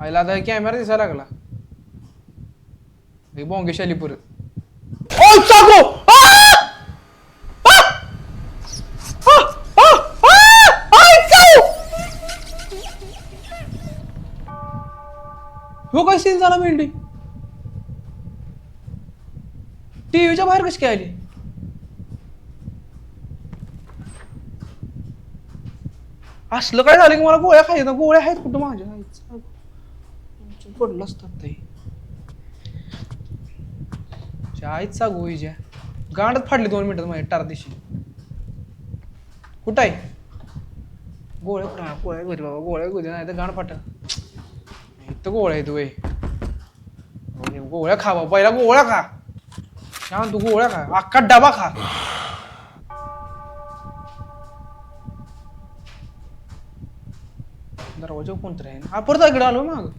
आईला आता कॅमेरा दिसायला लागला बोंगेश आली परत हो काय सीन झाला मेंढी टीव्हीच्या बाहेर कशी काय आली असलं काय झालं की मला गोळ्या खायच्या गोळ्या आहेत कुठं माझ्या पडलं असतात ते आईचा गोळीच्या गांडच फाडली 2 मिनिटात माझ्या टार दिशी कुठं आहे गोळ्या कुठं गोळ्या घरी बाबा गोळ्या घरी नाही तर गांड फाटल इथं गोळ्या आहे तू गोळ्या खा बाबा पहिला गोळ्या खा छान तू गोळ्या खा अख्खा डबा खा दरवाजा कोणतरी आहे हा परत इकडे आलो मग